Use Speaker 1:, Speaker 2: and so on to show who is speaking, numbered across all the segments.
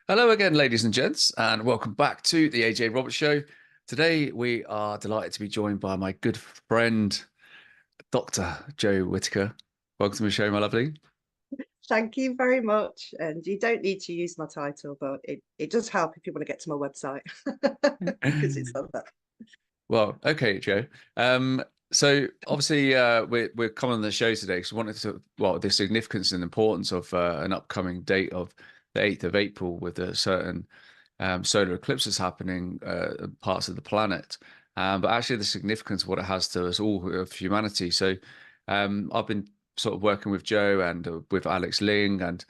Speaker 1: Hello again, ladies and gents, and welcome back to the AJ Roberts Show. Today, we are delighted to be joined by my good friend, Dr. Jo Whitaker. Welcome to the show, my lovely.
Speaker 2: Thank you very much. And you don't need to use my title, but it does help if you want to get to my website because it's on that.
Speaker 1: Well, okay, Joe. So obviously, we're coming on the show today because we wanted to, well, the significance and importance of an upcoming date of the 8th of April with a certain solar eclipses happening parts of the planet, but actually the significance of what it has to us all of humanity. So I've been sort of working with Joe and with Alex Ling, and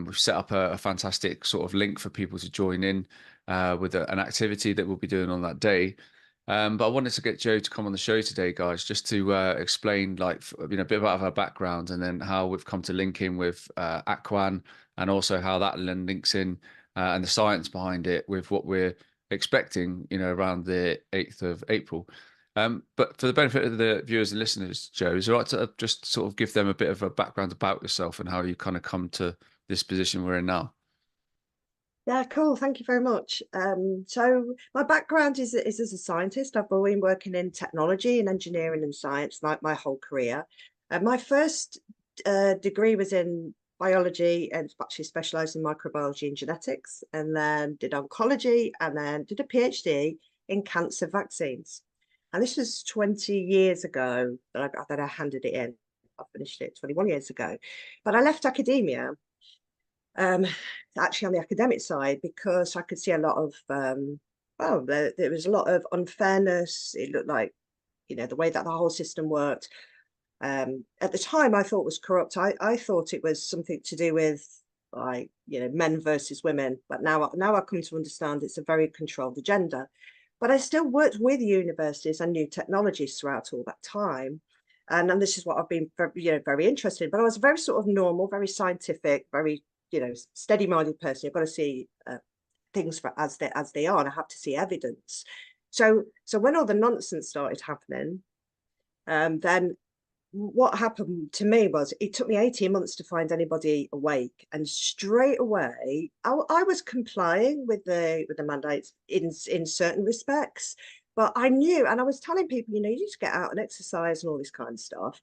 Speaker 1: we've set up a fantastic sort of link for people to join in with an activity that we'll be doing on that day. But I wanted to get Joe to come on the show today, guys, just to explain, like, a bit about her background and then how we've come to link in with Aquan, and also how that links in and the science behind it with what we're expecting, around the 8th of April. But for the benefit of the viewers and listeners, Joe, is it all right to just sort of give them a bit of a background about yourself and how you kind of come to this position we're in now?
Speaker 2: Yeah, cool. Thank you very much. So my background is as a scientist. I've been working in technology and engineering and science like my whole career. My first degree was in biology and actually specialised in microbiology and genetics, and then did oncology, and then did a PhD in cancer vaccines. And this was 20 years ago that I handed it in. I finished it 21 years ago. But I left academia, um, actually on the academic side, because I could see a lot of, well, there was a lot of unfairness. It looked like, the way that the whole system worked. At the time, I thought was corrupt. I thought it was something to do with, like, men versus women. But now I come to understand it's a very controlled agenda. But I still worked with universities and new technologies throughout all that time. And this is what I've been very interested in. But I was very sort of normal, very scientific, very steady-minded person. You've got to see things for as they are, and I have to see evidence. So when all the nonsense started happening, then what happened to me was it took me 18 months to find anybody awake, and straight away I was complying with the mandates in certain respects. But I knew, and I was telling people, you need to get out and exercise and all this kind of stuff.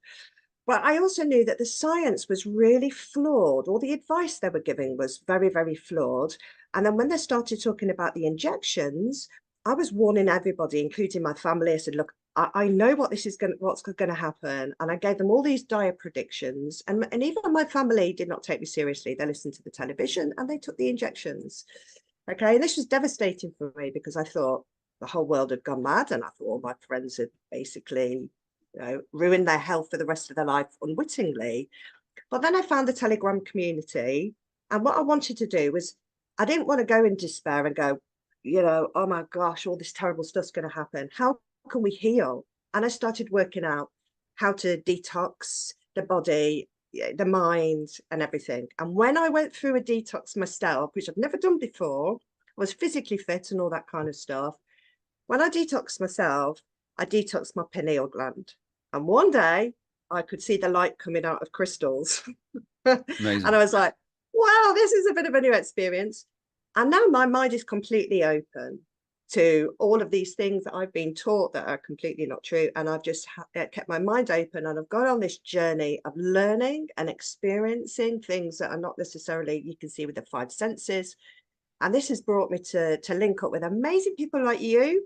Speaker 2: But I also knew that the science was really flawed. All the advice they were giving was very, very flawed. And then when they started talking about the injections, I was warning everybody, including my family. I said, look, I know what's going to happen. And I gave them all these dire predictions. And even my family did not take me seriously. They listened to the television and they took the injections. Okay. And this was devastating for me because I thought the whole world had gone mad. And I thought all my friends had basically ruin their health for the rest of their life unwittingly. But then I found the Telegram community. And what I wanted to do was, I didn't want to go in despair and go, oh my gosh, all this terrible stuff's going to happen. How can we heal? And I started working out how to detox the body, the mind, and everything. And when I went through a detox myself, which I've never done before, I was physically fit and all that kind of stuff. When I detoxed myself, I detoxed my pineal gland. And one day I could see the light coming out of crystals. And I
Speaker 1: Amazing.
Speaker 2: was like, wow, this is a bit of a new experience. And now my mind is completely open to all of these things that I've been taught that are completely not true. And I've just kept my mind open, and I've gone on this journey of learning and experiencing things that are not necessarily you can see with the five senses. And this has brought me to link up with amazing people like you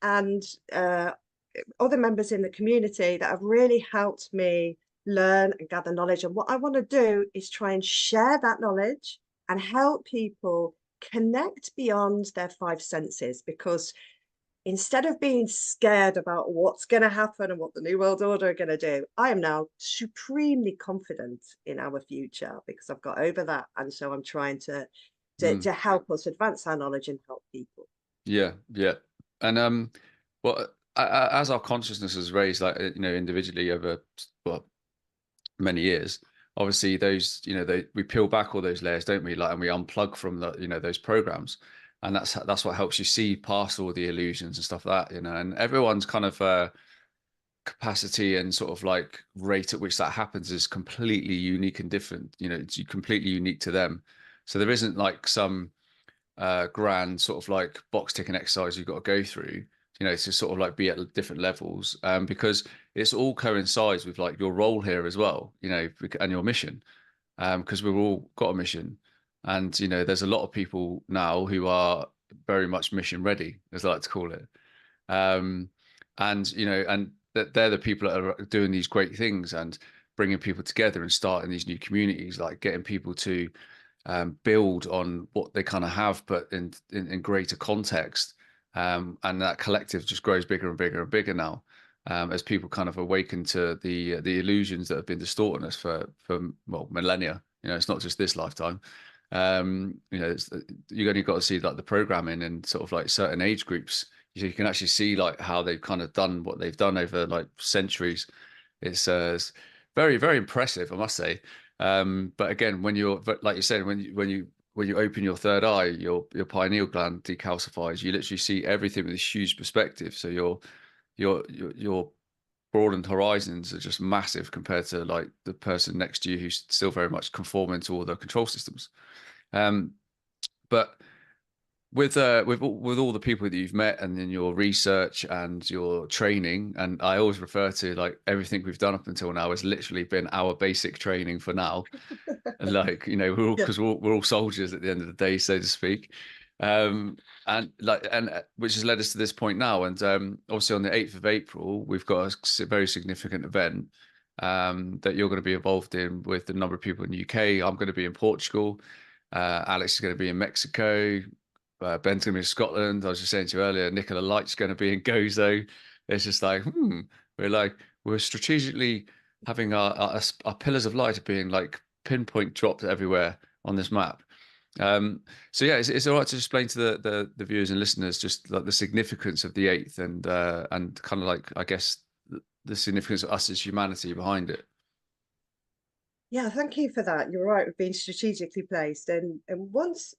Speaker 2: and other members in the community that have really helped me learn and gather knowledge. And what I want to do is try and share that knowledge and help people connect beyond their five senses, because instead of being scared about what's going to happen and what the New World Order are going to do, I am now supremely confident in our future because I've got over that. And so I'm trying to help us advance our knowledge and help people.
Speaker 1: Yeah, yeah. And well, as our consciousness is raised, like, individually over, well, many years, obviously those, we peel back all those layers, don't we? Like, and we unplug from the, those programs, and that's what helps you see past all the illusions and stuff like that, and everyone's kind of capacity and sort of like rate at which that happens is completely unique and different. It's completely unique to them. So there isn't like some grand sort of like box ticking exercise you've got to go through, you know, to sort of like be at different levels, because it's all coincides with like your role here as well, you know, and your mission, because we've all got a mission. And, you know, there's a lot of people now who are very much mission ready, as I like to call it. Um, and, you know, and that they're the people that are doing these great things and bringing people together and starting these new communities, like getting people to build on what they kind of have, but in greater context. And that collective just grows bigger and bigger and bigger now, as people kind of awaken to the illusions that have been distorting us for well, millennia. You know, it's not just this lifetime. You know, you only got to see like the programming and sort of like certain age groups. So you can actually see like how they've kind of done what they've done over like centuries. It's very, very impressive, I must say. But again, when you're like you said, when you open your third eye, your pineal gland decalcifies. You literally see everything with this huge perspective. So your broadened horizons are just massive compared to like the person next to you who's still very much conforming to all the control systems. Um, but with all the people that you've met and in your research and your training, and I always refer to like everything we've done up until now has literally been our basic training for now. Like, you know, we're all
Speaker 2: Yeah.
Speaker 1: because we're all soldiers at the end of the day, so to speak. um and like, and which has led us to this point now. And obviously on the 8th of April we've got a very significant event that you're going to be involved in with a number of people in the UK. I'm going to be in Portugal. Alex is going to be in Mexico. Ben's going to be in Scotland. I was just saying to you earlier, Nicola Light's going to be in Gozo. It's just like, we're strategically having our pillars of light being like pinpoint dropped everywhere on this map. So yeah, it's all right to explain to the viewers and listeners just like the significance of the 8th and kind of like, I guess, the significance of us as humanity behind it.
Speaker 2: Yeah, thank you for that. You're right with being strategically placed. And once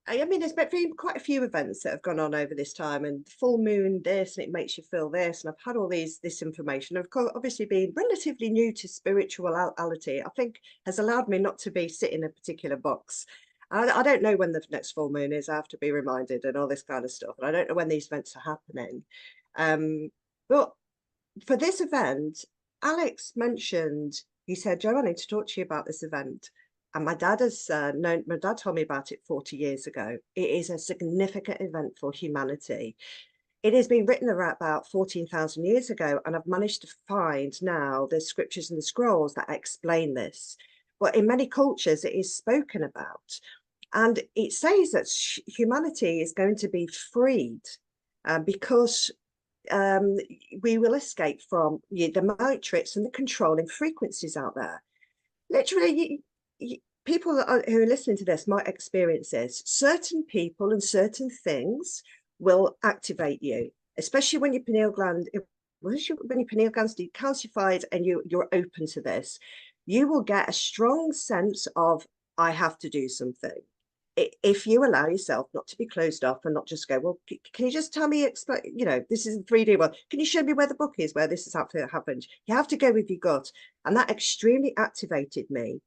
Speaker 2: I mean, there's been quite a few events that have gone on over this time, and full moon this, and it makes you feel this. And I've had all this information. I've obviously been relatively new to spirituality. I think has allowed me not to be sit in a particular box. I don't know when the next full moon is. I have to be reminded and all this kind of stuff. And I don't know when these events are happening. Um, but for this event, Alex mentioned, he said, Jo, I need to talk to you about this event. And my dad has known, my dad told me about it 40 years ago. It is a significant event for humanity. It has been written about 14,000 years ago, and I've managed to find now the scriptures and the scrolls that explain this. But in many cultures, it is spoken about. And it says that humanity is going to be freed because um, we will escape from the matrix and the controlling frequencies out there. Literally, people who are listening to this might experience this. Certain people and certain things will activate you, especially when your pineal gland, when your pineal gland's decalcified and you're open to this. You will get a strong sense of, I have to do something. If you allow yourself not to be closed off and not just go, well, can you just tell me, explain, you know, this is in 3D. Well, can you show me where the book is, where this has happened? You have to go with your gut. And that extremely activated me.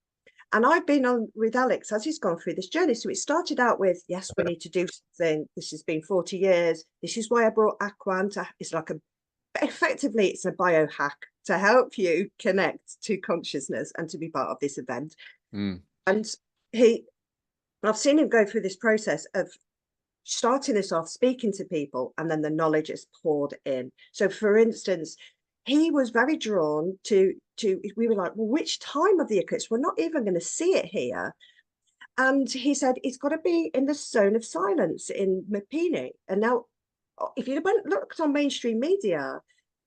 Speaker 2: And I've been on with Alex as he's gone through this journey. So it started out with, yes, we need to do something. This has been 40 years. This is why I brought Aquan to, it's like effectively, it's a biohack to help you connect to consciousness and to be part of this event.
Speaker 1: Mm.
Speaker 2: And I've seen him go through this process of starting this off, speaking to people, and then the knowledge is poured in. So for instance, he was very drawn to we were like, well, which time of the eclipse? We're not even going to see it here. And he said it's got to be in the zone of silence in Mapini. And now if you looked on mainstream media,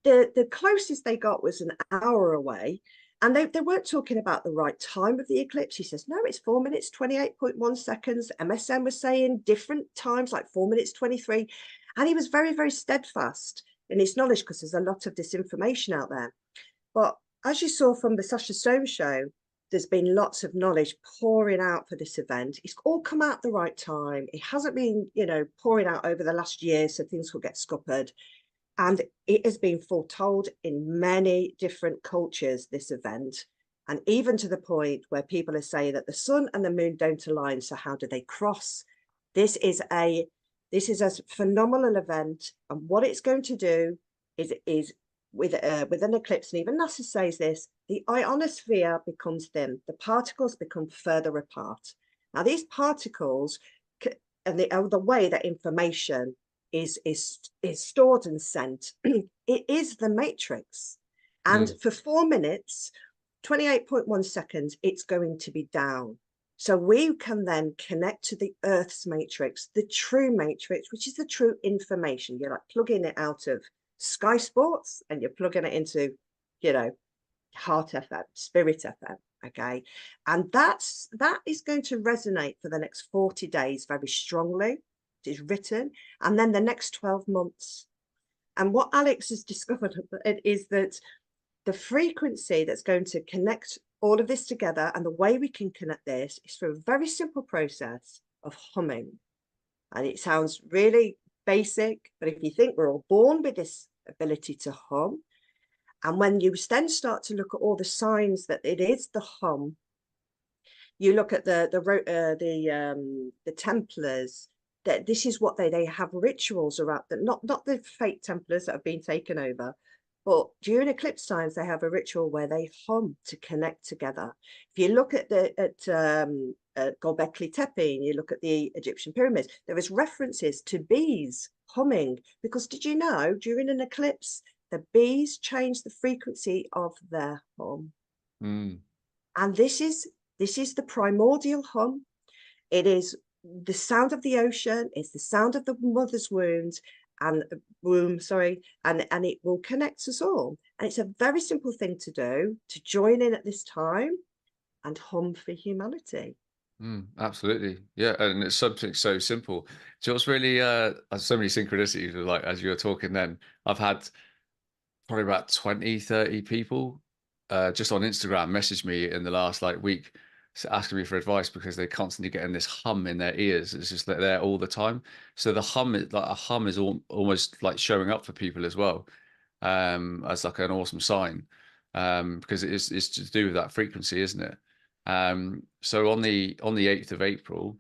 Speaker 2: the closest they got was an hour away. And they weren't talking about the right time of the eclipse. He says, no, it's 4 minutes, 28.1 seconds. MSN was saying different times, like 4 minutes, 23. And he was very, very steadfast in his knowledge because there's a lot of disinformation out there. But as you saw from the Sasha Stone show, there's been lots of knowledge pouring out for this event. It's all come out at the right time. It hasn't been, you know, pouring out over the last year, so things will get scuppered. And it has been foretold in many different cultures, this event. And even to the point where people are saying that the sun and the moon don't align. So how do they cross? This is a phenomenal event, and what it's going to do is with an eclipse, and even NASA says this, the ionosphere becomes thin, the particles become further apart. Now these particles and the way that information is stored and sent, it is the matrix. And for 4 minutes, 28.1 seconds, it's going to be down. So we can then connect to the Earth's matrix, the true matrix, which is the true information. You're like plugging it out of Sky Sports and you're plugging it into, you know, Heart FM, Spirit FM. Okay. And that is going to resonate for the next 40 days very strongly. It is written. And then the next 12 months. And what Alex has discovered is that the frequency that's going to connect all of this together, and the way we can connect this, is through a very simple process of humming. And it sounds really basic, but if you think we're all born with this ability to hum, and when you then start to look at all the signs that it is the hum, you look at the Templars, that this is what they have rituals around, that not the fake Templars that have been taken over, but during eclipse times, they have a ritual where they hum to connect together. If you look at Göbekli Tepe, and you look at the Egyptian pyramids, there is references to bees humming, because did you know during an eclipse, the bees change the frequency of their hum? And this is the primordial hum. It is the sound of the ocean. It's the sound of the mother's wounds. And it will connect us all. And it's a very simple thing to do, to join in at this time and hum for humanity.
Speaker 1: Absolutely. Yeah. And it's something so simple. So it's really so many synchronicities, like as you were talking then. I've had probably about 20, 30 people just on Instagram message me in the last like week asking me for advice because they're constantly getting this hum in their ears. It's just like there all the time. So the hum is like a hum is almost like showing up for people as well, as like an awesome sign, because it's to do with that frequency, isn't it? So on the 8th of April,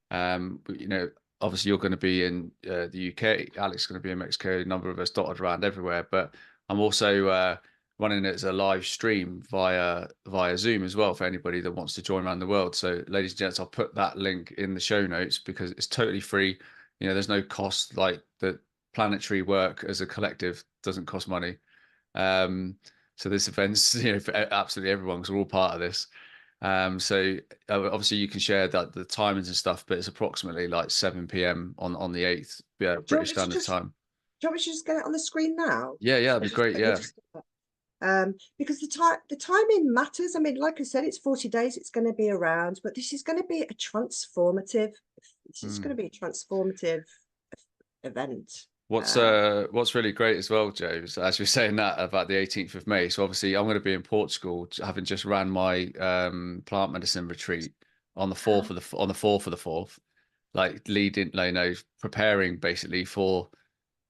Speaker 1: you know, obviously you're going to be in the UK, Alex is going to be in Mexico, a number of us dotted around everywhere, but I'm also running it as a live stream via Zoom as well for anybody that wants to join around the world. So, ladies and gents, I'll put that link in the show notes because it's totally free. You know, there's no cost. Like the planetary work as a collective doesn't cost money. So this event's, you know, for absolutely everyone because we're all part of this. So obviously you can share that the timings and stuff, but it's approximately like 7 p.m. on the 8th, British Standard Time.
Speaker 2: Do you want me to just get it on the screen now?
Speaker 1: Yeah, that'd be great. Yeah.
Speaker 2: Because the timing matters. I mean, like I said, it's 40 days, it's going to be around, but this is going to be a transformative event.
Speaker 1: What's really great as well, Joe, is as you're saying that about the 18th of May. So obviously I'm going to be in Portugal, having just ran my plant medicine retreat on the 4th of the 4th, like leading, you know, preparing basically for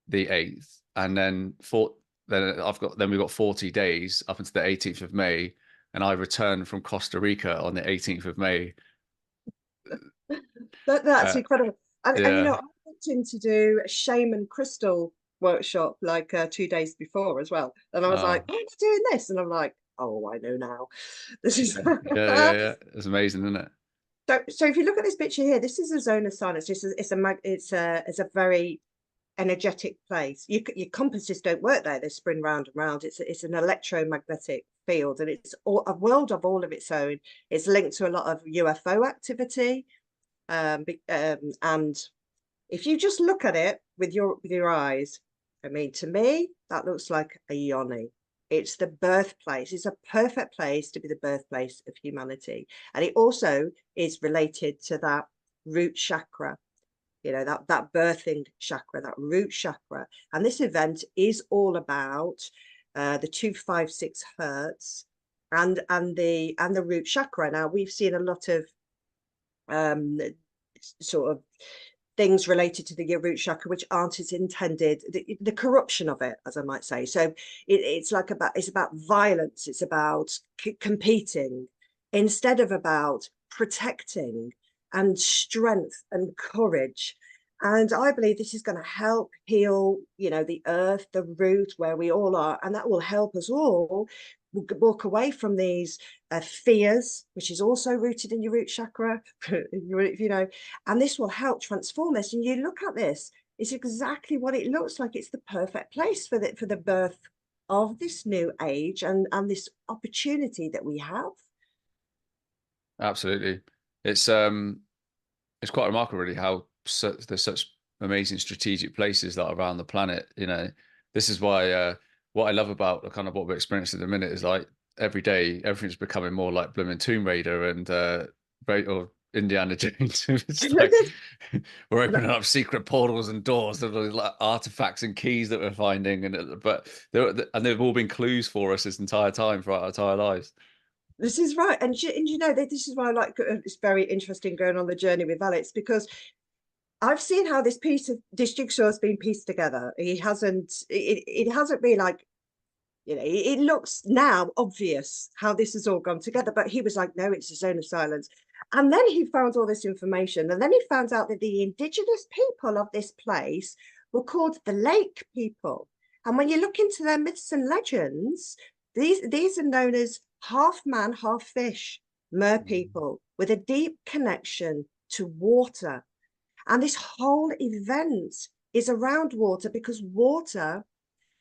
Speaker 1: the 8th, and then we've got 40 days up until the 18th of May, and I return from Costa Rica on the 18th of May.
Speaker 2: That's incredible. And you know,
Speaker 1: Yeah.
Speaker 2: I went in to do a shaman crystal workshop like 2 days before as well, and I was like,
Speaker 1: Oh,
Speaker 2: I'm doing this, and I'm like, oh, I know now. This is
Speaker 1: yeah. It's amazing, isn't it?
Speaker 2: so. If you look at this picture here, this is a zone of sign. It's a very energetic place. Your compasses don't work there; they spin round and round. It's an electromagnetic field, and it's a world of all of its own. It's linked to a lot of UFO activity, and if you just look at it with your eyes, I mean, to me, that looks like a yoni. It's the birthplace. It's a perfect place to be the birthplace of humanity, and it also is related to that root chakra. You know, that birthing chakra, that root chakra. And this event is all about the 256 hertz and the root chakra. Now we've seen a lot of sort of things related to the root chakra which aren't as intended, the corruption of it, as I might say. So it's about violence, it's about competing instead of about protecting. and strength and courage. And I believe this is going to help heal, you know, the earth, the root where we all are. And that will help us all walk away from these fears, which is also rooted in your root chakra, you know, and this will help transform this. And you look at this, it's exactly what it looks like. It's the perfect place for the birth of this new age and this opportunity that we have.
Speaker 1: Absolutely. It's quite remarkable really how there's such amazing strategic places that are around the planet. You know, this is why what I love about the kind of what we're experiencing at the minute is like every day everything's becoming more like blooming Tomb Raider and or Indiana Jones. It's like we're opening up secret portals and doors that are like artifacts and keys that we're finding, and they've all been clues for us this entire time throughout our entire lives.
Speaker 2: This is right. And you know, this is why I like, it's very interesting going on the journey with Alex, because I've seen how this jigsaw has been pieced together. It hasn't been like, you know, it looks now obvious how this has all gone together, but he was like, no, it's a zone of silence. And then he found all this information, and then he found out that the indigenous people of this place were called the Lake People. And when you look into their myths and legends, these are known as half man, half fish, mer people with a deep connection to water. And this whole event is around water because water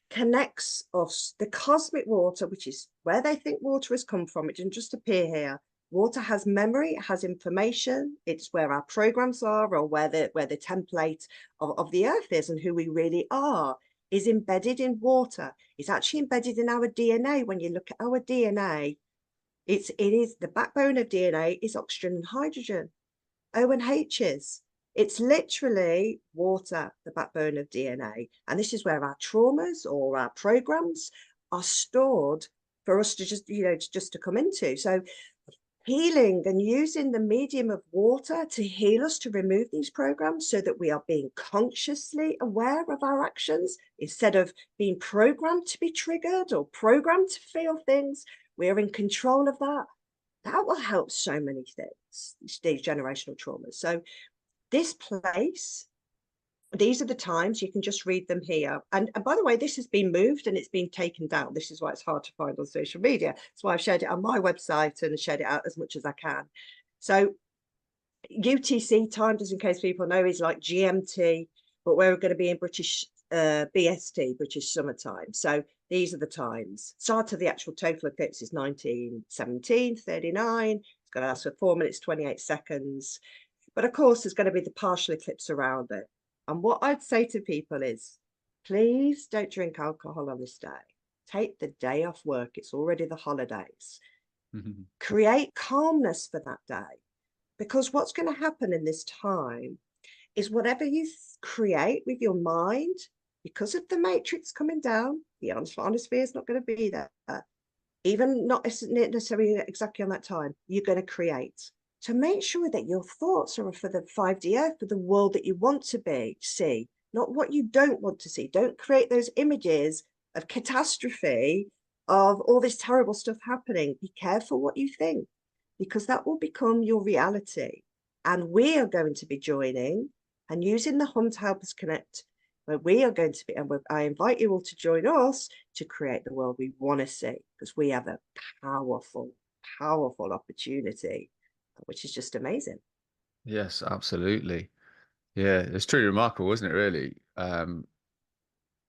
Speaker 2: connects us, the cosmic water, which is where they think water has come from. It didn't just appear here. Water has memory, it has information. It's where our programs are, or where the template of the earth is, and who we really are is embedded in water. It's actually embedded in our DNA. When you look at our DNA, it is the backbone of DNA is oxygen and hydrogen. O and H's. It's literally water, the backbone of DNA. And this is where our traumas or our programs are stored for us to just, you know, just to come into. So healing and using the medium of water to heal us, to remove these programs so that we are being consciously aware of our actions instead of being programmed to be triggered or programmed to feel things. We're in control of that. That will help so many things, these generational traumas. So this place, these are the times, you can just read them here. And by the way, this has been moved and it's been taken down. This is why it's hard to find on social media. That's why I've shared it on my website and shared it out as much as I can. So UTC time, just in case people know, is like GMT, but we're going to be in British BST, British summertime. So these are the times. Start of the actual total eclipse is 1917, 39. It's going to last for 4 minutes, 28 seconds. But of course, there's going to be the partial eclipse around it. And what I'd say to people is, please don't drink alcohol on this day. Take the day off work. It's already the holidays. Create calmness for that day. Because what's going to happen in this time is whatever you create with your mind, because of the matrix coming down, the ionosphere is not going to be there. Even not necessarily exactly on that time, you're going to create. To make sure that your thoughts are for the 5D earth, for the world that you want to see, not what you don't want to see. Don't create those images of catastrophe, of all this terrible stuff happening. Be careful what you think, because that will become your reality. And we are going to be joining and using the hum to help us connect, where we are going to be, and I invite you all to join us to create the world we want to see, because we have a powerful, powerful opportunity, which is just amazing.
Speaker 1: Yes, absolutely. Yeah, it's truly remarkable, isn't it, really? And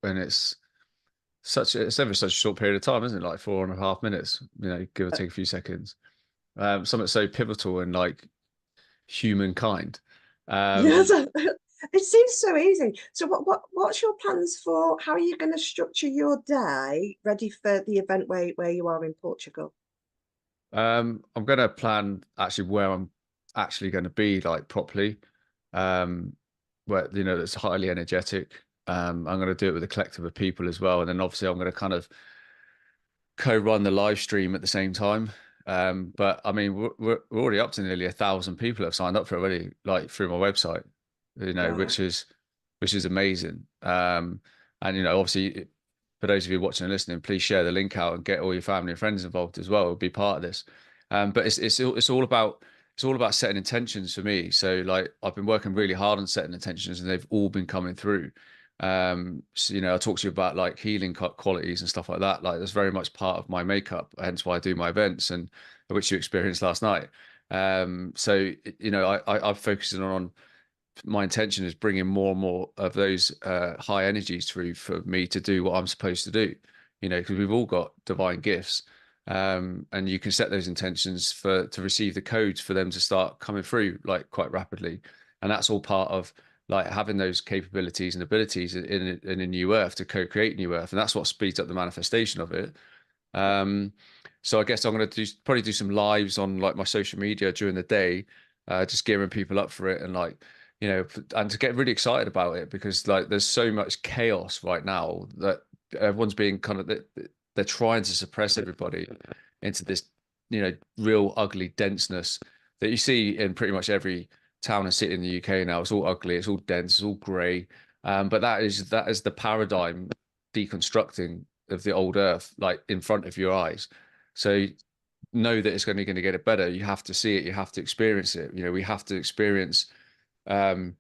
Speaker 1: it's ever such a short period of time, isn't it? Like 4.5 minutes, you know, give or take a few seconds. Something so pivotal in like humankind.
Speaker 2: Yes, it seems so easy. So what's your plans for how are you going to structure your day ready for the event where you are in Portugal?
Speaker 1: I'm going to plan actually where I'm actually going to be like properly, where you know that's highly energetic. I'm going to do it with a collective of people as well, and then obviously I'm going to kind of co-run the live stream at the same time. But I mean, we're already up to nearly 1,000 people have signed up for it already, like through my website, you know,
Speaker 2: Wow.
Speaker 1: which is amazing. And you know, obviously, for those of you watching and listening, please share the link out and get all your family and friends involved as well. Be part of this. But it's all about it's all about setting intentions for me. So like I've been working really hard on setting intentions, and they've all been coming through. So, I talked to you about like healing qualities and stuff like that. Like that's very much part of my makeup, hence why I do my events, and which you experienced last night. So I've focused on my intention is bringing more and more of those high energies through for me to do what I'm supposed to do, because we've all got divine gifts. And you can set those intentions to receive the codes for them to start coming through like quite rapidly. And that's all part of like having those capabilities and abilities in a new earth to co-create new earth. And that's what speeds up the manifestation of it. Um, so I guess I'm going to probably do some lives on like my social media during the day, just gearing people up for it, and like, and to get really excited about it, because like there's so much chaos right now that everyone's being kind of, they're trying to suppress everybody into this, real ugly denseness that you see in pretty much every town and city in the UK now. It's all ugly, it's all dense, it's all grey. But that is the paradigm deconstructing of the old earth, like in front of your eyes. So know that it's going to get it better. You have to see it, you have to experience it. We have to experience um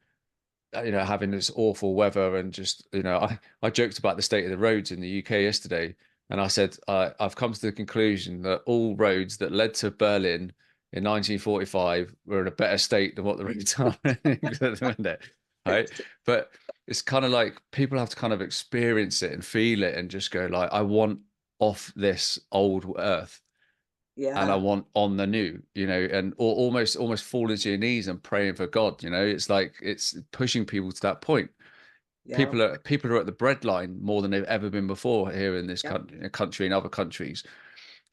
Speaker 1: having this awful weather, and just, I joked about the state of the roads in the UK yesterday, and I said I've come to the conclusion that all roads that led to Berlin in 1945 were in a better state than what the roads are at the minute, right? But it's kind of like people have to kind of experience it and feel it and just go like, I want off this old earth and I
Speaker 2: Yeah,
Speaker 1: want on the new, and or almost fall into your knees and praying for God. It's like it's pushing people to that point.
Speaker 2: yeah,
Speaker 1: People are at the breadline more than they've ever been before here in this
Speaker 2: yeah.
Speaker 1: country and other countries.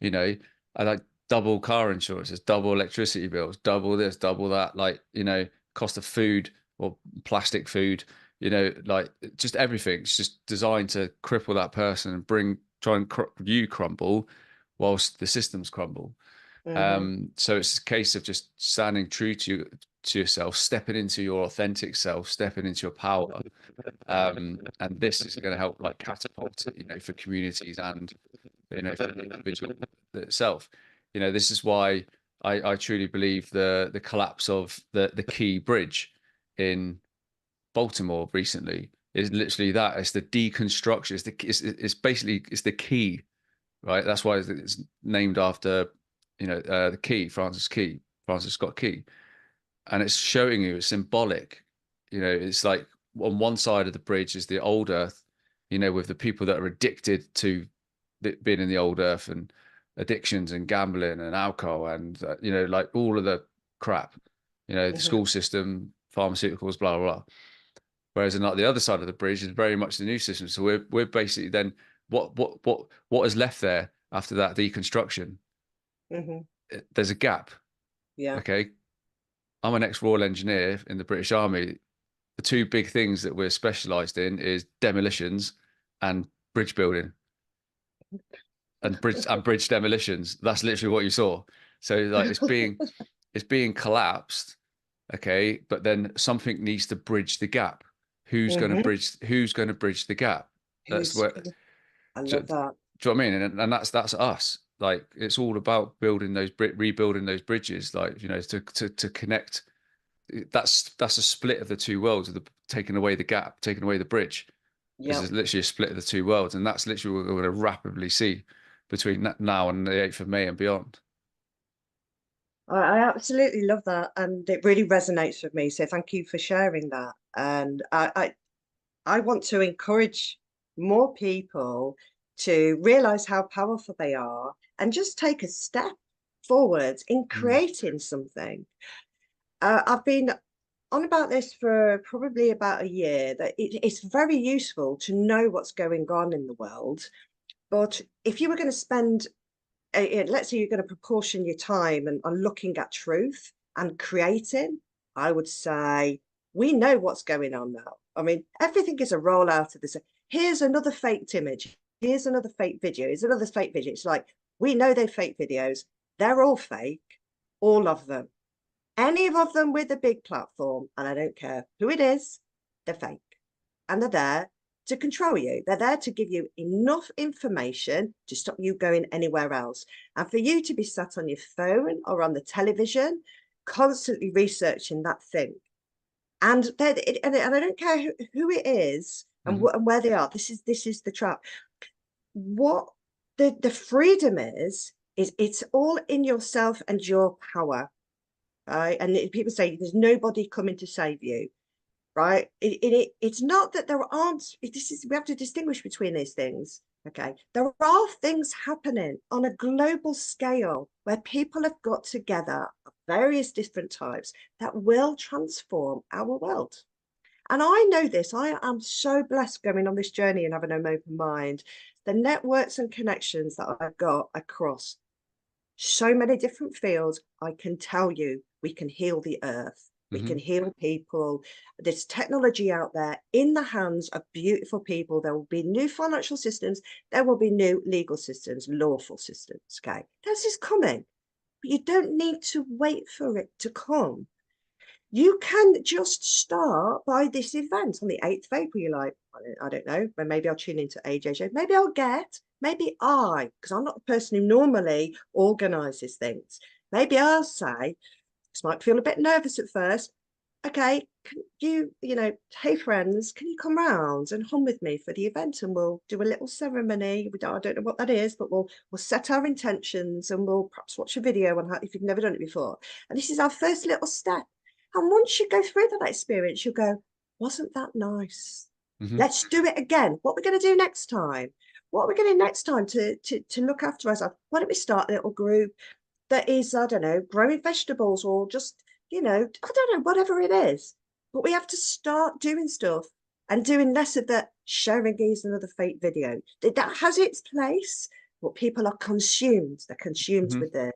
Speaker 1: You know, I like double car insurances, double electricity bills, double this, double that. Like, cost of food or plastic food. Like just everything's just designed to cripple that person and try and you crumble whilst the systems crumble.
Speaker 2: Hmm.
Speaker 1: So it's a case of just standing true to yourself, stepping into your authentic self, stepping into your power. And this is going to help like catapult it, for communities and, for the individual itself. This is why I truly believe the collapse of the Key Bridge in Baltimore recently is literally that. It's the deconstruction. It's basically it's the key, right? That's why it's named after, the Key, Francis Scott Key, and it's showing you it's symbolic. It's like on one side of the bridge is the old Earth, with the people that are addicted to being in the old Earth and addictions and gambling and alcohol and like all of the crap, the
Speaker 2: Hmm.
Speaker 1: school system, pharmaceuticals, blah blah blah. Whereas in like the other side of the bridge is very much the new system. So we're basically then what is left there after that deconstruction?
Speaker 2: Hmm.
Speaker 1: There's a gap.
Speaker 2: Yeah.
Speaker 1: Okay, I'm an ex-Royal Engineer in the British Army. The two big things that we're specialised in is demolitions and bridge building, and bridge demolitions. That's literally what you saw. So like it's being collapsed. Okay, but then something needs to bridge the gap.
Speaker 2: Hmm.
Speaker 1: Who's going to bridge the gap? That's
Speaker 2: Who's
Speaker 1: where.
Speaker 2: I
Speaker 1: Do,
Speaker 2: love
Speaker 1: do
Speaker 2: that.
Speaker 1: you know what I mean? And that's us. Like it's all about building rebuilding those bridges. Like, to connect. That's a split of the two worlds. Of the taking away the gap, taking away the bridge, is
Speaker 2: Yeah.
Speaker 1: literally a split of the two worlds, and that's literally what we're going to rapidly see between now and the 8th of May and beyond.
Speaker 2: I absolutely love that, and it really resonates with me. So thank you for sharing that. And I want to encourage more people to realize how powerful they are and just take a step forward in
Speaker 1: Mm,
Speaker 2: creating something. I've been on about this for probably about a year, that it's very useful to know what's going on in the world. But if you were going to spend, let's say you're going to proportion your time and on looking at truth and creating, I would say we know what's going on now. I mean, everything is a rollout of this. Here's another faked image. Here's another fake video. Here's another fake video. It's like, we know they're fake videos. They're all fake, all of them. Any of them with a big platform, and I don't care who it is, they're fake. And they're there to control you. They're there to give you enough information to stop you going anywhere else. And for you to be sat on your phone or on the television, constantly researching that thing. And I don't care who it is and,
Speaker 1: Hmm.
Speaker 2: and where they are. This is the trap. What the freedom is it's all in yourself and your power, right? And people say there's nobody coming to save you, right? It's not that there aren't. This is, we have to distinguish between these things. Okay, there are things happening on a global scale where people have got together of various different types that will transform our world. And I know this. I am so blessed going on this journey and having an open mind. The networks and connections that I've got across so many different fields, I can tell you, we can heal the earth. We
Speaker 1: Hmm.
Speaker 2: can heal people. There's technology out there in the hands of beautiful people. There will be new financial systems. There will be new legal systems, lawful systems. Okay. This is coming, but you don't need to wait for it to come. You can just start by this event on the 8th of April. You're like, I don't know, but maybe I'll tune into AJJ. Maybe I'll get, maybe because I'm not the person who normally organizes things. Maybe I'll say, this might feel a bit nervous at first. Okay, can hey friends, can you come round and hum with me for the event, and we'll do a little ceremony. I don't know what that is, but we'll set our intentions, and we'll perhaps watch a video on how, if you've never done it before. And this is our first little step. And once you go through that experience, you'll go, wasn't that nice?
Speaker 1: Hmm.
Speaker 2: Let's do it again. What are we going to do next time? What are we going to do next time to look after ourselves? Why don't we start a little group that is, I don't know, growing vegetables, or just, I don't know, whatever it is. But we have to start doing stuff and doing less of that sharing is another fake video. That has its place, but people are consumed. They're consumed
Speaker 1: Hmm.
Speaker 2: with the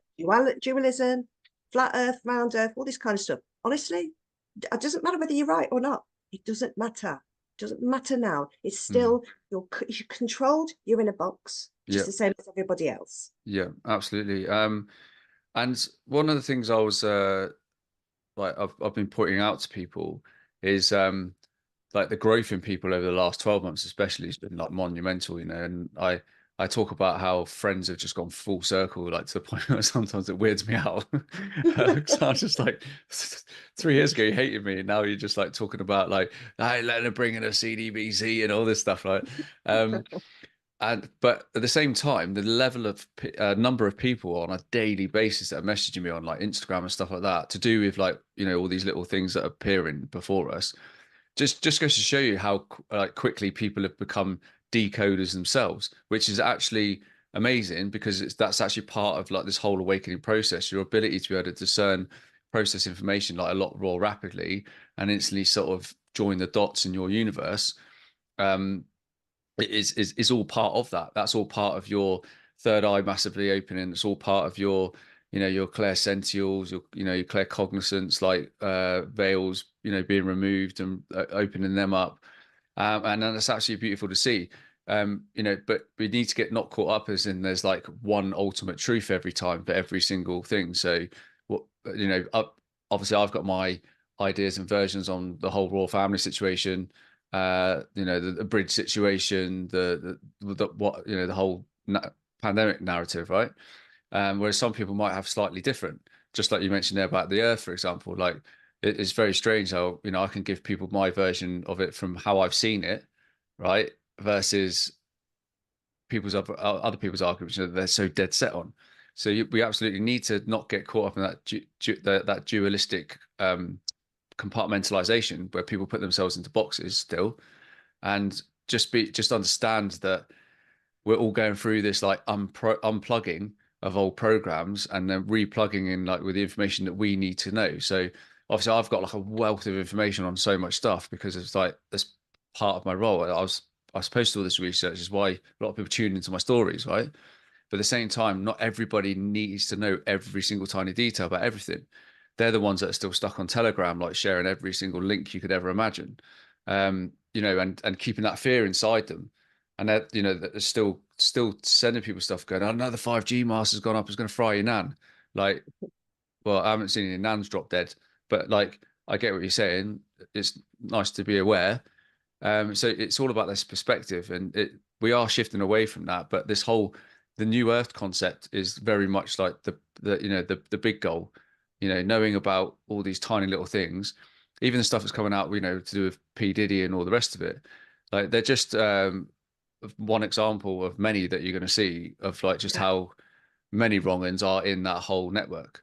Speaker 2: dualism, flat earth, round earth, all this kind of stuff. Honestly, it doesn't matter whether you're right or not. It doesn't matter. It doesn't matter now. It's
Speaker 1: Mm.
Speaker 2: still, you're controlled, you're in a box,
Speaker 1: Yeah,
Speaker 2: just the same as everybody else.
Speaker 1: yeah, absolutely. And one of the things I was like I've been pointing out to people is like the growth in people over the last 12 months especially has been like monumental, and I talk about how friends have just gone full circle, like to the point where sometimes it weirds me out. So I'm just like 3 years ago you hated me, and now you're just like talking about like, I let her bring in a CDBC and all this stuff, right? um and but at the same time, the level of number of people on a daily basis that are messaging me on like Instagram and stuff like that to do with like, all these little things that are appearing before us just goes to show you how like quickly people have become decoders themselves, which is actually amazing, because that's actually part of like this whole awakening process. Your ability to be able to discern, process information like a lot more rapidly, and instantly sort of join the dots in your universe. Um, is all part of that. That's all part of your third eye massively opening. It's all part of your, your clairsentials, your claircognizance, like veils, being removed and opening them up. And then it's actually beautiful to see. But we need to get not caught up as in there's like one ultimate truth every time for every single thing. So what, obviously I've got my ideas and versions on the whole royal family situation, the bridge situation, the what, the whole pandemic narrative, right? Whereas some people might have slightly different, just like you mentioned there about the earth, for example. Like it's very strange how, I can give people my version of it from how I've seen it, right? Versus other people's arguments that they're so dead set on. So we absolutely need to not get caught up in that dualistic compartmentalization where people put themselves into boxes still, and just understand that we're all going through this like unplugging of old programs and then replugging in like with the information that we need to know. So obviously I've got like a wealth of information on so much stuff because it's like that's part of my role. I was supposed to do all this research, is why a lot of people tune into my stories, right? But at the same time, not everybody needs to know every single tiny detail about everything. They're the ones that are still stuck on Telegram, like sharing every single link you could ever imagine, and keeping that fear inside them. And that they're still sending people stuff going, oh, another 5G mast has gone up, it's going to fry your nan. Like, well, I haven't seen any nans drop dead, but like, I get what you're saying. It's nice to be aware. So it's all about this perspective, and we are shifting away from that. But the new Earth concept is very much like the big goal. you know, knowing about all these tiny little things, even the stuff that's coming out, you know, to do with P. Diddy and all the rest of it, like they're just one example of many that you're going to see of like just
Speaker 2: Yeah.
Speaker 1: how many wrong-uns are in that whole network.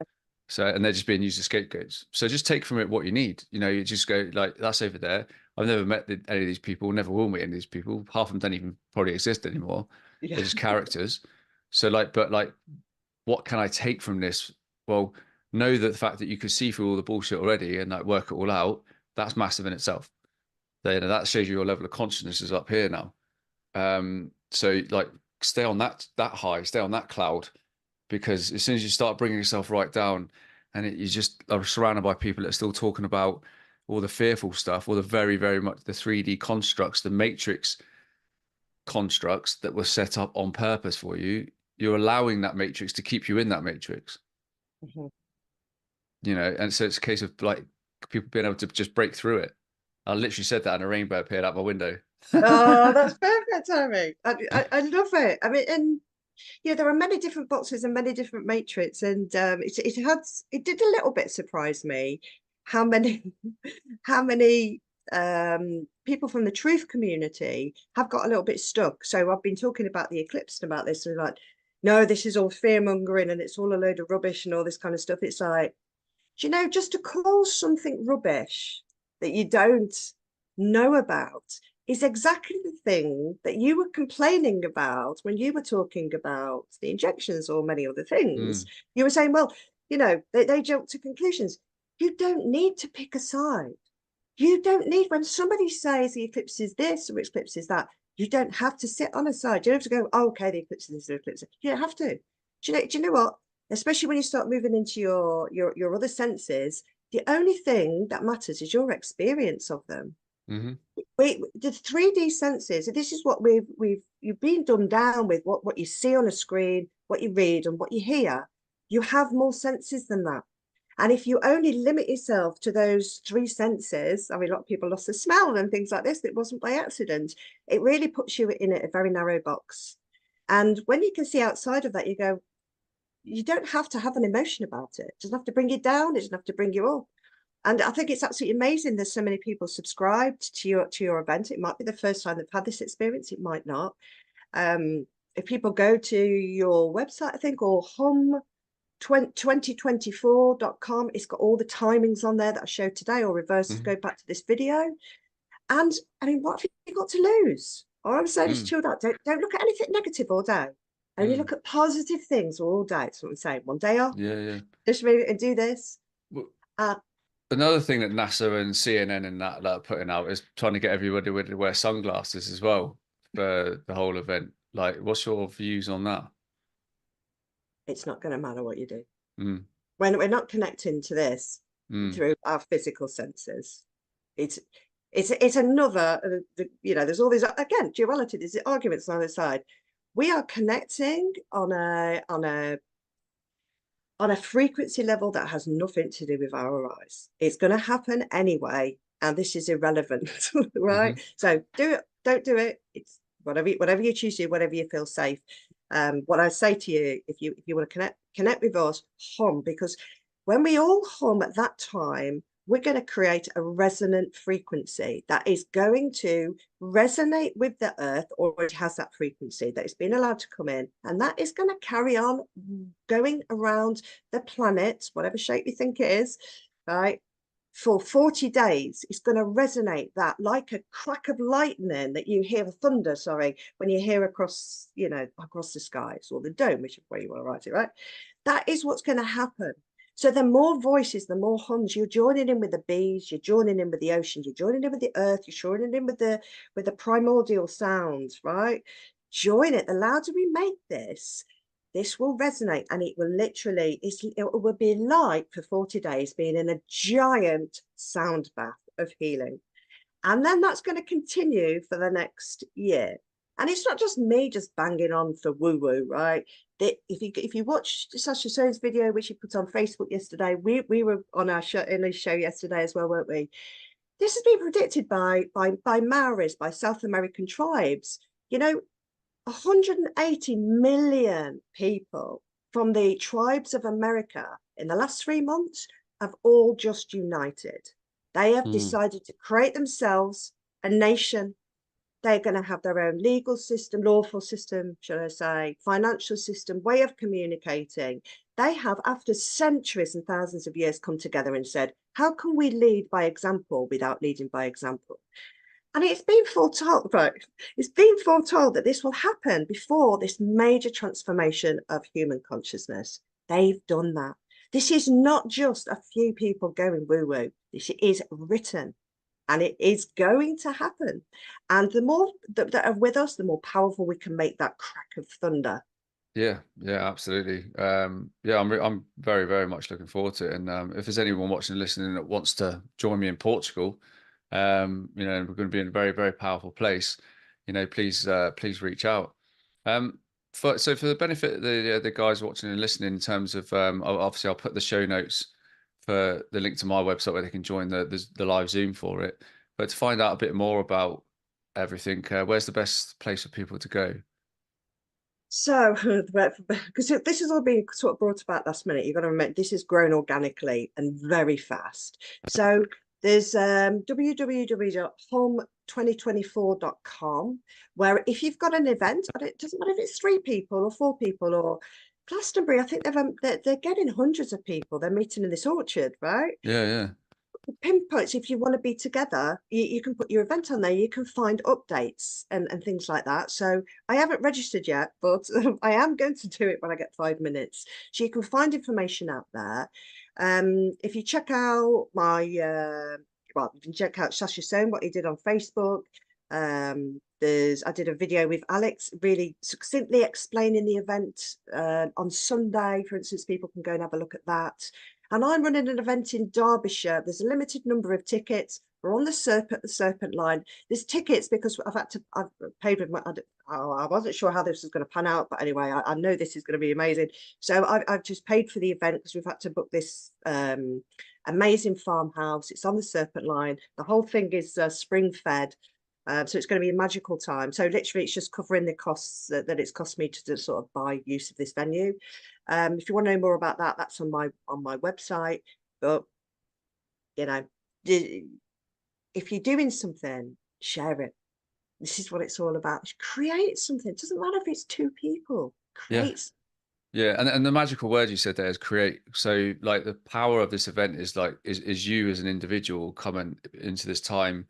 Speaker 1: So, and they're just being used as scapegoats. So just take from it what you need. You know, you just go like, that's over there. I've never met any of these people, never will meet any of these people. Half of them don't even probably exist anymore.
Speaker 2: Yeah.
Speaker 1: They're just characters. So like, but like, what can I take from this? Well, know that the fact that you could see through all the bullshit already and like work it all out, that's massive in itself. So, you know, that shows you your level of consciousness is up here now. So like, stay on that high, stay on that cloud, because as soon as you start bringing yourself right down, and you just are surrounded by people that are still talking about all the fearful stuff, or the very, very much the 3D constructs, the matrix constructs that were set up on purpose for you, you're allowing that matrix to keep you in that matrix,
Speaker 2: Mhm.
Speaker 1: you know. And so it's a case of like people being able to just break through it. I literally said that and a rainbow appeared out my window.
Speaker 2: Oh, that's perfect timing. I love it. I mean, and yeah, there are many different boxes and many different matrix, and it did a little bit surprise me how many how many people from the truth community have got a little bit stuck. So I've been talking about the eclipse and about this, and like, no, this is all fear mongering and it's all a load of rubbish and all this kind of stuff. It's like, do you know, just to call something rubbish that you don't know about is exactly the thing that you were complaining about when you were talking about the injections or many other things.
Speaker 1: Mm,
Speaker 2: You were saying, well, you know, they jump to conclusions. You don't need to pick a side. You don't need, when somebody says the eclipse is this or eclipse is that, you don't have to sit on a side. You don't have to go, oh, okay, the eclipse is this, the eclipse. You don't have to. Do you know what? Especially when you start moving into your other senses, the only thing that matters is your experience of them.
Speaker 1: hmm
Speaker 2: The 3D senses, this is what you've been dumbed down with what you see on a screen, what you read, and what you hear. You have more senses than that. And if you only limit yourself to those three senses, I mean, a lot of people lost the smell and things like this, it wasn't by accident. It really puts you in a very narrow box. And when you can see outside of that, you go, you don't have to have an emotion about it. It doesn't have to bring you down. It doesn't have to bring you up. And I think it's absolutely amazing. There's so many people subscribed to your event. It might be the first time they've had this experience. It might not. If people go to your website, I think, or hum2024.com, it's got all the timings on there that I showed today, or reverse,
Speaker 1: hmm
Speaker 2: go back to this video. And I mean, what have you got to lose? All I'm saying is
Speaker 1: mm,
Speaker 2: chill out. Don't look at anything negative all day. Only
Speaker 1: mm.
Speaker 2: look at positive things all day. That's what I'm saying. One day off,
Speaker 1: Yeah, yeah.
Speaker 2: just maybe and do this.
Speaker 1: Well,
Speaker 2: Uh,
Speaker 1: another thing that NASA and CNN and that are putting out is trying to get everybody to wear sunglasses as well for the whole event. Like, what's your views on that?
Speaker 2: it's not going to matter what you do.
Speaker 1: Mm,
Speaker 2: When we're not connecting to this
Speaker 1: mm,
Speaker 2: through our physical senses, it's it's another, you know, there's all these, again, duality, there's the arguments on the other side. We are connecting on a frequency level that has nothing to do with our eyes. It's going to happen anyway, and this is irrelevant, right?
Speaker 1: hmm
Speaker 2: So do it, don't do it. It's whatever you choose to do, whatever you feel safe. What I say to you, if you want to connect with us, hum, because when we all hum at that time, we're going to create a resonant frequency that is going to resonate with the earth, or it has that frequency that it's been allowed to come in, and that is going to carry on going around the planet, whatever shape you think it is, right, for 40 days. It's going to resonate that like a crack of lightning that you hear, thunder, sorry, when you hear across, you know, across the skies, or the dome, whichever way you want to write it, right? That is what's going to happen. So the more voices, the more hums. You're joining in with the bees, you're joining in with the ocean, you're joining in with the earth, you're joining in with the primordial sounds, right? Join it. The louder we make this will resonate, and it will literally, it will be like for 40 days being in a giant sound bath of healing. And then that's going to continue for the next year. And it's not just me just banging on for woo-woo, right? If you watch Sasha Sohn's video, which he put on Facebook yesterday, we were on our show, in his show yesterday as well, weren't we? This has been predicted by Maoris, by South American tribes. You know, 180 million people from the tribes of America in the last 3 months have all just united. They have
Speaker 1: Mm.
Speaker 2: decided to create themselves a nation. They're going to have their own legal system, lawful system, should I say, financial system, way of communicating. They have, after centuries and thousands of years, come together and said, how can we lead by example without leading by example? And it's been foretold, right? It's been foretold that this will happen before this major transformation of human consciousness. They've done that. This is not just a few people going woo-woo. This is written and it is going to happen. And the more that are with us, the more powerful we can make that crack of thunder.
Speaker 1: Yeah, yeah, absolutely. Yeah, I'm very, very much looking forward to it. And if there's anyone watching and listening that wants to join me in Portugal, you know, we're going to be in a very, very powerful place. You know, please reach out. Um, for the benefit of the guys watching and listening, in terms of obviously I'll put the show notes for the link to my website where they can join the live Zoom for it. But to find out a bit more about everything, where's the best place for people to go?
Speaker 2: So, because this has all been sort of brought about last minute, you've got to remember this has grown organically and very fast. So there's www.home2024.com, where if you've got an event, and it doesn't matter if it's 3 people or 4 people or Glastonbury, I think they're getting hundreds of people. They're meeting in this orchard, right?
Speaker 1: Yeah, yeah,
Speaker 2: Pinpoints, if you want to be together, you can put your event on there. You can find updates and things like that. So I haven't registered yet, but I am going to do it when I get 5 minutes. So you can find information out there. If you check out my well, you can check out Sasha Sohn, what he did on Facebook. I did a video with Alex really succinctly explaining the event on Sunday, for instance. People can go and have a look at that. And I'm running an event in Derbyshire. There's a limited number of tickets. We're on the Serpent line. There's tickets because I've paid with my, I wasn't sure how this was going to pan out, but anyway, I know this is going to be amazing. So I've just paid for the event because we've had to book this amazing farmhouse. It's on the Serpent line. The whole thing is spring fed. So it's going to be a magical time. So literally it's just covering the costs that it's cost me to sort of buy use of this venue. If you want to know more about that, that's on my website. But you know, if you're doing something, share it. This is what it's all about. Create something. It doesn't matter if it's 2 people.
Speaker 1: yeah.
Speaker 2: Create.
Speaker 1: Yeah, and the magical word you said there is create. So like the power of this event is like is you as an individual coming into this time,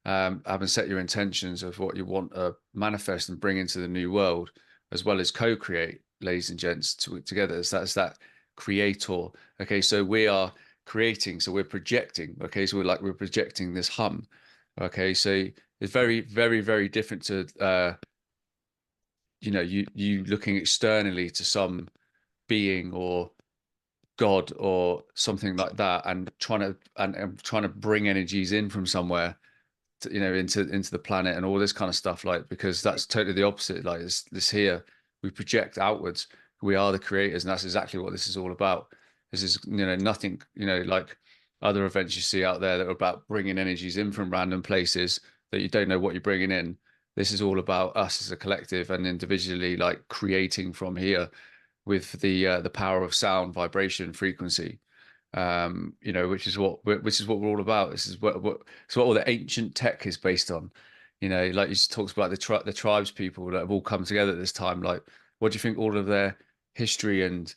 Speaker 1: having set your intentions of what you want to manifest and bring into the new world, as well as co-create, ladies and gents, together. So that's that creator. Okay, so we are creating, so we're projecting. Okay, so we're projecting this hum. Okay, so it's very, very, very different to you know, you looking externally to some being or God or something like that, and trying to bring energies in from somewhere, to, you know, into the planet and all this kind of stuff, like, because that's totally the opposite. Like this here, we project outwards. We are the creators, and that's exactly what this is all about. This is, you know, nothing, you know, like other events you see out there that are about bringing energies in from random places that you don't know what you're bringing in. This is all about us as a collective and individually, like creating from here with the power of sound, vibration, frequency. You know, which is what we're all about. This is it's what all the ancient tech is based on. You know, like you talks about the tribes people that have all come together at this time. Like, what do you think all of their history and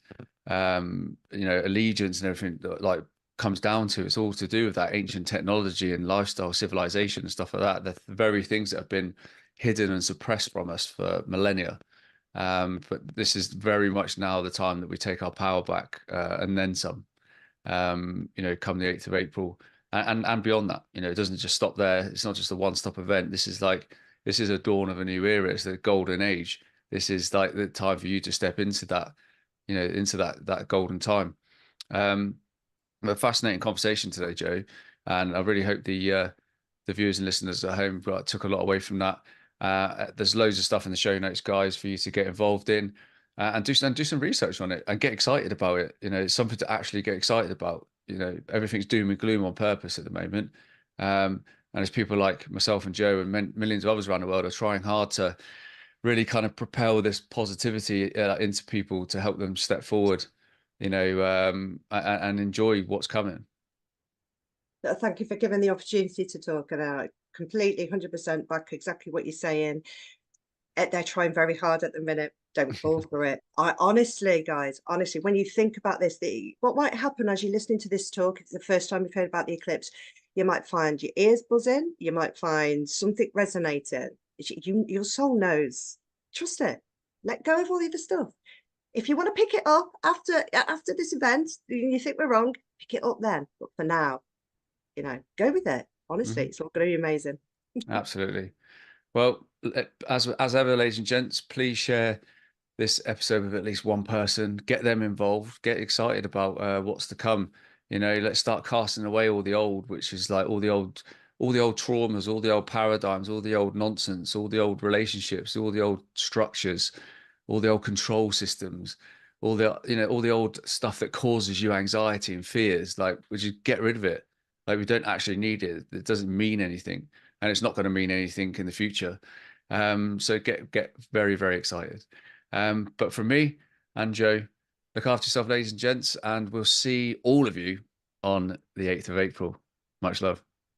Speaker 1: you know, allegiance and everything like comes down to? It's all to do with that ancient technology and lifestyle, civilization and stuff like that. The very things that have been hidden and suppressed from us for millennia. But this is very much now the time that we take our power back and then some. You know, come the 8th of April and beyond that. You know, it doesn't just stop there. It's not just a one-stop event. This is a dawn of a new era. It's the golden age. This is like the time for you to step into that, you know, into that golden time. Um, a fascinating conversation today, Joe, and I really hope the viewers and listeners at home took a lot away from that. There's loads of stuff in the show notes, guys, for you to get involved in and do some research on it and get excited about it. You know, it's something to actually get excited about. You know, everything's doom and gloom on purpose at the moment. And as people like myself and Joe and millions of others around the world are trying hard to really kind of propel this positivity into people to help them step forward and enjoy what's coming.
Speaker 2: Thank you for giving the opportunity to talk, and I completely 100% back exactly what you're saying. They're trying very hard at the minute. Don't fall for it. I honestly, guys, honestly, when you think about this, what might happen as you're listening to this talk, if it's the first time you've heard about the eclipse, you might find your ears buzzing, you might find something resonating. Your soul knows. Trust it. Let go of all the other stuff. If you want to pick it up after this event, you think we're wrong, pick it up then. But for now, go with it. Honestly, it's all going to be amazing.
Speaker 1: Absolutely. Well, as ever, ladies and gents, please share this episode with at least one person. Get them involved. Get excited about what's to come. Let's start casting away all the old, which is like all the old traumas, all the old paradigms, all the old nonsense, all the old relationships, all the old structures, all the old control systems, all the old stuff that causes you anxiety and fears. Like, we just get rid of it. Like, we don't actually need it. It doesn't mean anything, and it's not going to mean anything in the future. So get very, very excited. But from me and Joe, look after yourself, ladies and gents, and we'll see all of you on the 8th of April. Much love.